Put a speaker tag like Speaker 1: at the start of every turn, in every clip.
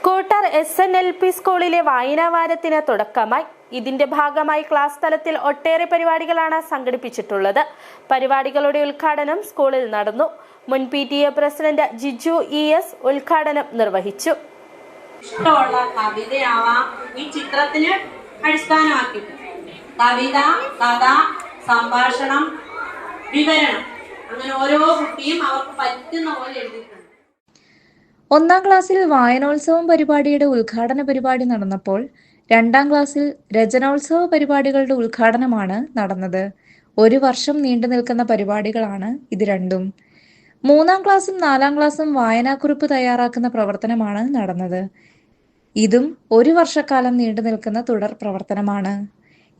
Speaker 1: കൂട്ടർ SNLP സ്കൂളിലെ വായനാവാരത്തിന് തുടക്കമായി. ഇതിന്റെ ഭാഗമായി ക്ലാസ് തലത്തിൽ ഒട്ടേറെ പരിപാടികളാണ് സംഘടിപ്പിച്ചിട്ടുള്ളത്. പരിപാടികളുടെ ഉദ്ഘാടനം സ്കൂളിൽ നടന്നു. മുൻ PTA പ്രസിഡന്റ് ജിജു ES ഉദ്ഘാടനം നിർവഹിച്ചു.
Speaker 2: ഇഷ്ടമുള്ള കവിതയാവാം ഈ ചിത്രത്തിന് അടിസ്ഥാനമാക്കി. കവിത, കഥ, സംഭാഷണം, വിവരണം, അങ്ങനെ ഓരോ കുട്ടിയും അവർക്ക് പറ്റുന്ന പോലെ എഴുതിയിട്ടുണ്ട്.
Speaker 3: ഒന്നാം ക്ലാസ്സിൽ വായനോത്സവം പരിപാടിയുടെ ഉദ്ഘാടന പരിപാടി നടന്നപ്പോൾ 2ാം ക്ലാസ്സിൽ രചനോത്സവ പരിപാടികളുടെ ഉദ്ഘാടനമാണ് നടന്നത്. 1 വർഷം നീണ്ടു നിൽക്കുന്ന പരിപാടികളാണ് ഇത് രണ്ടും. 3ാം ക്ലാസ്സും 4ാം ക്ലാസ്സും വായനാക്കുറിപ്പ് തയ്യാറാക്കുന്ന പ്രവർത്തനമാണ് നടന്നത്. ഇതും 1 വർഷക്കാലം നീണ്ടു നിൽക്കുന്ന തുടർ പ്രവർത്തനമാണ്.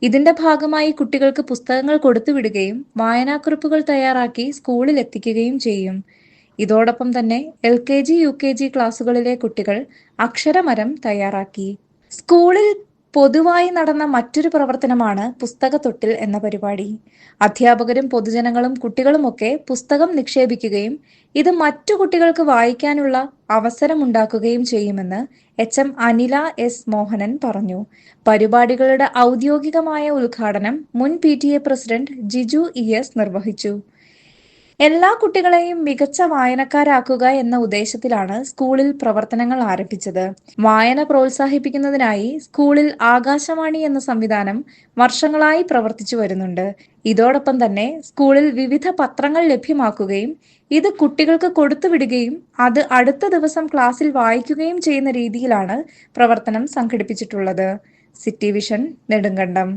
Speaker 3: ഇതിന്റെ ഭാഗമായി കുട്ടികൾക്ക് പുസ്തകങ്ങൾ കൊടുത്തുവിടുകയും വായനാക്കുറിപ്പുകൾ തയ്യാറാക്കി സ്കൂളിൽ എത്തിക്കുകയും ചെയ്യും. ഇതോടൊപ്പം തന്നെ LKG UKG ക്ലാസുകളിലെ കുട്ടികൾ അക്ഷരമരം തയ്യാറാക്കി. സ്കൂളിൽ പൊതുവായി നടന്ന മറ്റൊരു പ്രവർത്തനമാണ് പുസ്തകത്തൊട്ടിൽ എന്ന പരിപാടി. അധ്യാപകരും പൊതുജനങ്ങളും കുട്ടികളുമൊക്കെ പുസ്തകം നിക്ഷേപിക്കുകയും ഇത് മറ്റു കുട്ടികൾക്ക് വായിക്കാനുള്ള അവസരമുണ്ടാക്കുകയും ചെയ്യുമെന്ന് HM അനില S മോഹനൻ പറഞ്ഞു. പരിപാടികളുടെ ഔദ്യോഗികമായ ഉദ്ഘാടനം മുൻ PTA പ്രസിഡന്റ് ജിജു ES നിർവഹിച്ചു. എല്ലാ കുട്ടികളെയും മികച്ച വായനക്കാരാക്കുക എന്ന ഉദ്ദേശത്തിലാണ് സ്കൂളിൽ പ്രവർത്തനങ്ങൾ ആരംഭിച്ചത്. വായന പ്രോത്സാഹിപ്പിക്കുന്നതിനായി സ്കൂളിൽ ആകാശവാണി എന്ന സംവിധാനം വർഷങ്ങളായി പ്രവർത്തിച്ചു വരുന്നുണ്ട്. ഇതോടൊപ്പം തന്നെ സ്കൂളിൽ വിവിധ പത്രങ്ങൾ ലഭ്യമാക്കുകയും ഇത് കുട്ടികൾക്ക് കൊടുത്തുവിടുകയും അത് അടുത്ത ദിവസം ക്ലാസ്സിൽ വായിക്കുകയും ചെയ്യുന്ന രീതിയിലാണ് പ്രവർത്തനം സംഘടിപ്പിച്ചിട്ടുള്ളത്. City vision, Nedumkandam.